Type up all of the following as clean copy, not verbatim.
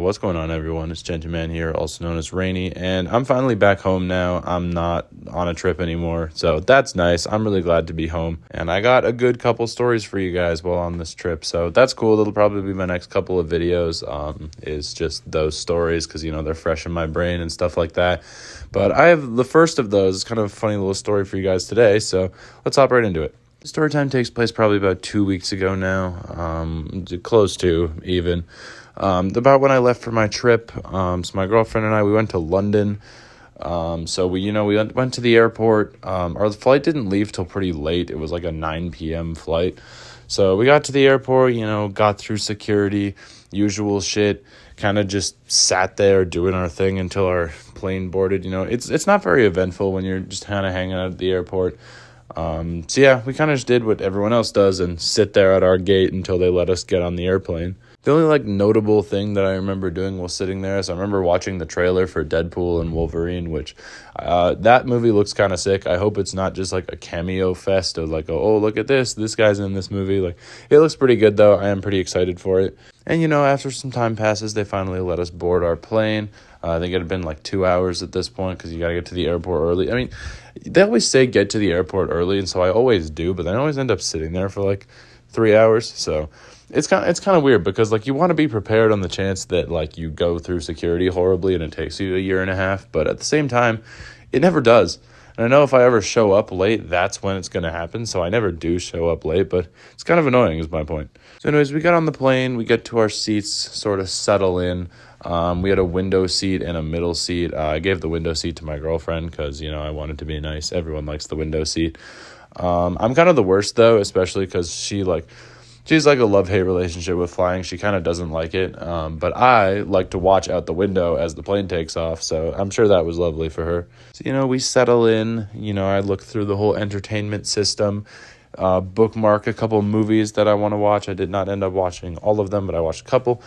What's going on, everyone? It's GentooMan here, also known as Rainy, and I'm finally back home now. I'm not on a trip anymore, so that's nice. I'm really glad to be home, and I got a good couple stories for you guys while on this trip, so that's cool. That'll probably be my next couple of videos, is just those stories, because, they're fresh in my brain and stuff like that. But I have the first of those. It's kind of a funny little story for you guys today, so let's hop right into it. Story time takes place probably about 2 weeks ago now, close to even. About when I left for my trip, so my girlfriend and I, we went to London. So we went to the airport. Our flight didn't leave till pretty late. It was like a 9 p.m. flight. So we got to the airport, got through security, usual shit, kind of just sat there doing our thing until our plane boarded. It's not very eventful when you're just kind of hanging out at the airport. So yeah, we kind of just did what everyone else does and sit there at our gate until they let us get on the airplane. The only notable thing that I remember doing while sitting there is I remember watching the trailer for Deadpool and Wolverine, which that movie looks kind of sick. I hope it's not just a cameo fest of oh, look at this guy's in this movie. It looks pretty good though. I am pretty excited for it. And after some time passes, they finally let us board our plane. I think it had been 2 hours at this point because you got to get to the airport early. I mean, they always say get to the airport early, and so I always do, but I always end up sitting there for 3 hours. So it's kind of weird because you want to be prepared on the chance that you go through security horribly and it takes you a year and a half, but at the same time, it never does. And I know if I ever show up late, that's when it's going to happen. So I never do show up late, but it's kind of annoying is my point. So anyways, we got on the plane, we get to our seats, sort of settle in. We had a window seat and a middle seat. I gave the window seat to my girlfriend because, I wanted to be nice. Everyone likes the window seat. I'm kind of the worst though, especially because she's a love-hate relationship with flying. She kind of doesn't like it. But I like to watch out the window as the plane takes off. So I'm sure that was lovely for her. So, we settle in. I look through the whole entertainment system, bookmark a couple movies that I want to watch. I did not end up watching all of them, but I watched a couple.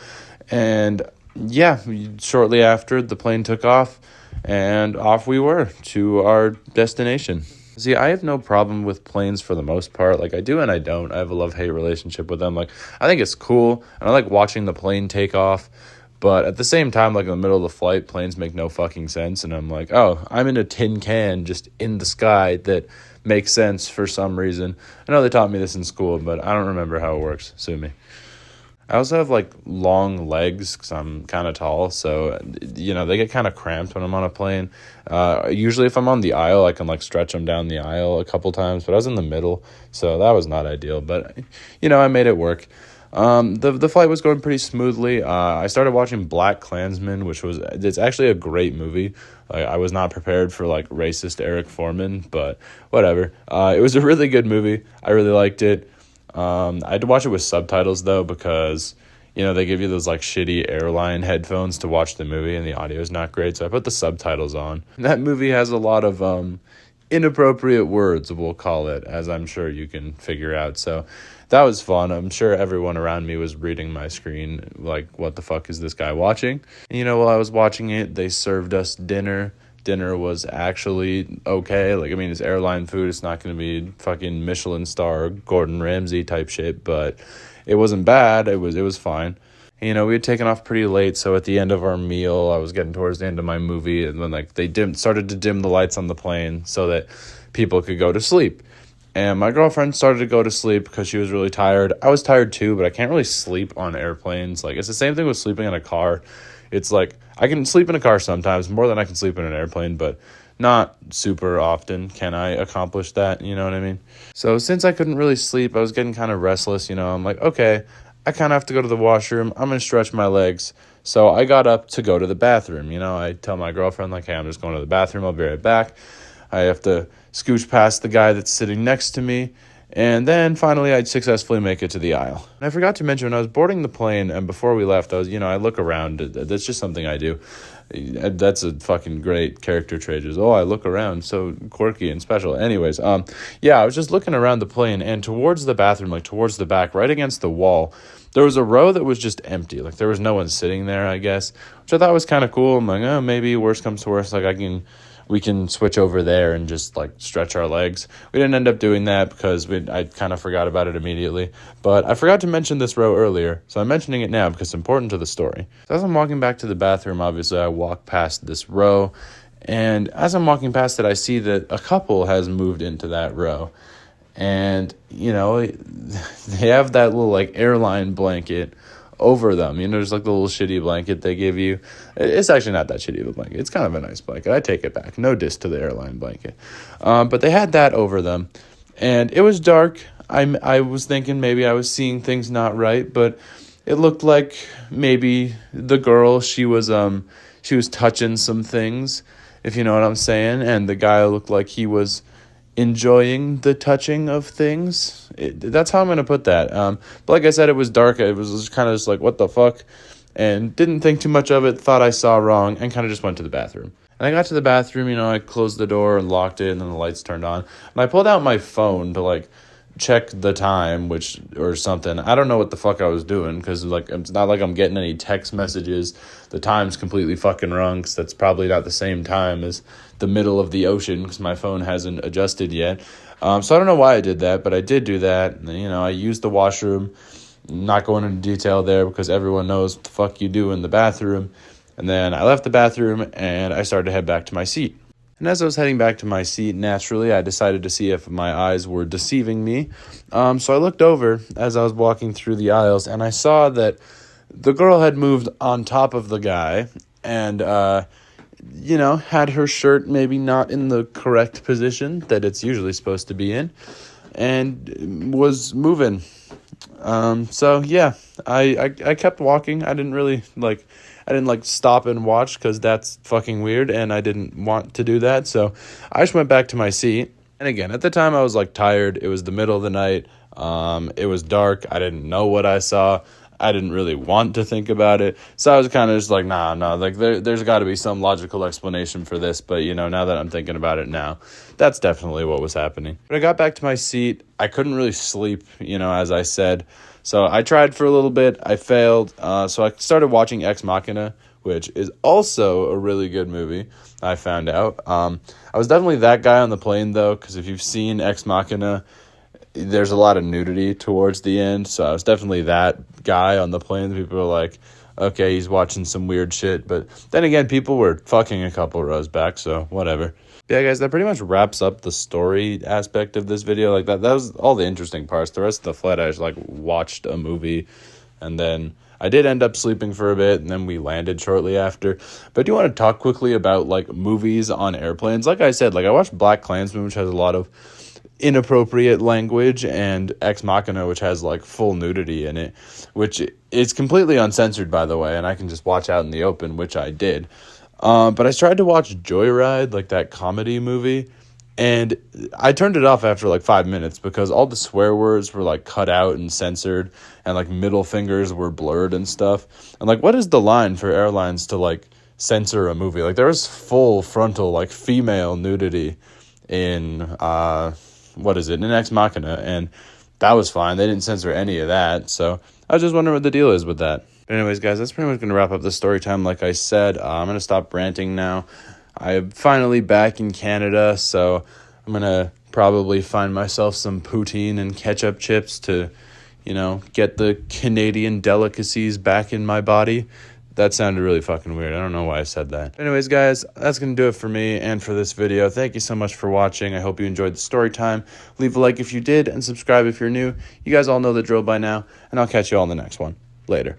And yeah, shortly after, the plane took off, and off we were to our destination. See, I have no problem with planes for the most part. I do and I don't. I have a love-hate relationship with them. I think it's cool, and I like watching the plane take off. But at the same time, in the middle of the flight, planes make no fucking sense. And I'm I'm in a tin can just in the sky that makes sense for some reason. I know they taught me this in school, but I don't remember how it works. Sue me. I also have long legs because I'm kind of tall, so they get kind of cramped when I'm on a plane. Usually if I'm on the aisle, I can stretch them down the aisle a couple times, but I was in the middle, so that was not ideal, but I made it work. The flight was going pretty smoothly. I started watching BlacKkKlansman, it's actually a great movie. I was not prepared for racist Eric Foreman, but whatever. It was a really good movie. I really liked it. I had to watch it with subtitles though because they give you those shitty airline headphones to watch the movie and the audio is not great, so I put the subtitles on. That movie has a lot of inappropriate words, we'll call it, as I'm sure you can figure out. So that was fun. I'm sure everyone around me was reading my screen what the fuck is this guy watching? And while I was watching it, they served us dinner. Dinner was actually okay. It's airline food. It's not going to be fucking Michelin star Gordon Ramsay type shit, but it wasn't bad. It was fine. We had taken off pretty late, so at the end of our meal, I was getting towards the end of my movie, and when they started to dim the lights on the plane so that people could go to sleep. And my girlfriend started to go to sleep because she was really tired. I was tired too, but I can't really sleep on airplanes. It's the same thing with sleeping in a car. It's I can sleep in a car sometimes, more than I can sleep in an airplane, but not super often can I accomplish that, you know what I mean? So since I couldn't really sleep, I was getting kind of restless, I'm okay, I kind of have to go to the washroom. I'm going to stretch my legs. So I got up to go to the bathroom. I tell my girlfriend, hey, I'm just going to the bathroom. I'll be right back. I have to scooch past the guy that's sitting next to me. And then finally, I'd successfully make it to the aisle. And I forgot to mention, when I was boarding the plane and before we left, I look around. That's just something I do. That's a fucking great character trait. I look around, so quirky and special. Anyways, I was just looking around the plane, and towards the bathroom, towards the back, right against the wall, there was a row that was just empty. There was no one sitting there, I guess, which I thought was kind of cool. I'm maybe worst comes to worst, I can we can switch over there and just like stretch our legs. We didn't end up doing that because I kind of forgot about it immediately. But I forgot to mention this row earlier, so I'm mentioning it now because it's important to the story. So as I'm walking back to the bathroom, obviously I walk past this row, and as I'm walking past it, I see that a couple has moved into that row. And, you know, they have that little like airline blanket over them. You know, there's like the little shitty blanket they give you. It's actually not that shitty of a blanket. It's kind of a nice blanket. I take it back. No diss to the airline blanket. But they had that over them, and it was dark. I was thinking maybe I was seeing things not right, but it looked like maybe the girl, she was touching some things, if you know what I'm saying, and the guy looked like he was enjoying the touching of things. That's how I'm going to put that. But like I said, it was dark. It was kind of just like, what the fuck? And didn't think too much of it, thought I saw wrong, and kind of just went to the bathroom. And I got to the bathroom, you know, I closed the door and locked it, and then the lights turned on. And I pulled out my phone to, like, check the time, or something. I don't know what the fuck I was doing, because like it's not like I'm getting any text messages. The time's completely fucking wrong, because that's probably not the same time as the middle of the ocean, because my phone hasn't adjusted yet. So I don't know why I did that, but I did do that. And then, you know, I used the washroom. Not going into detail there, because everyone knows what the fuck you do in the bathroom. And then I left the bathroom, and I started to head back to my seat. And as I was heading back to my seat, naturally, I decided to see if my eyes were deceiving me. So I looked over as I was walking through the aisles, and I saw that the girl had moved on top of the guy and, you know, had her shirt maybe not in the correct position that it's usually supposed to be in, and was moving. So, yeah, I kept walking. I didn't stop and watch, because that's fucking weird, and I didn't want to do that. So I just went back to my seat. And again, at the time I was like tired. It was the middle of the night. It was dark. I didn't know what I saw. I didn't really want to think about it. So I was kind of just like, nah, like there's got to be some logical explanation for this. But, you know, now that I'm thinking about it now, that's definitely what was happening. When I got back to my seat, I couldn't really sleep, you know, as I said. So I tried for a little bit. I failed. So I started watching Ex Machina, which is also a really good movie, I found out. I was definitely that guy on the plane, though, because if you've seen Ex Machina, there's a lot of nudity towards the end. So I was definitely that guy on the plane. People were like, okay, he's watching some weird shit. But then again, people were fucking a couple rows back, so whatever. Yeah, guys, that pretty much wraps up the story aspect of this video. Like that was all the interesting parts. The rest of the flight, I just like watched a movie, and then I did end up sleeping for a bit, and then we landed shortly after. But I do want to talk quickly about like movies on airplanes. Like I said, like I watched BlacKkKlansman, which has a lot of inappropriate language, and Ex Machina, which has like full nudity in it, which is completely uncensored, by the way, and I can just watch out in the open, which I did. But I tried to watch Joyride, like that comedy movie, and I turned it off after like 5 minutes, because all the swear words were like cut out and censored, and like middle fingers were blurred and stuff. And like, what is the line for airlines to like censor a movie? Like there was full frontal like female nudity in in Ex Machina, and that was fine. They didn't censor any of that, so I was just wondering what the deal is with that. Anyways, guys, that's pretty much going to wrap up the story time. Like I said, I'm going to stop ranting now. I'm finally back in Canada, so I'm going to probably find myself some poutine and ketchup chips to, you know, get the Canadian delicacies back in my body. That sounded really fucking weird. I don't know why I said that. Anyways, guys, that's going to do it for me and for this video. Thank you so much for watching. I hope you enjoyed the story time. Leave a like if you did, and subscribe if you're new. You guys all know the drill by now, and I'll catch you all in the next one. Later.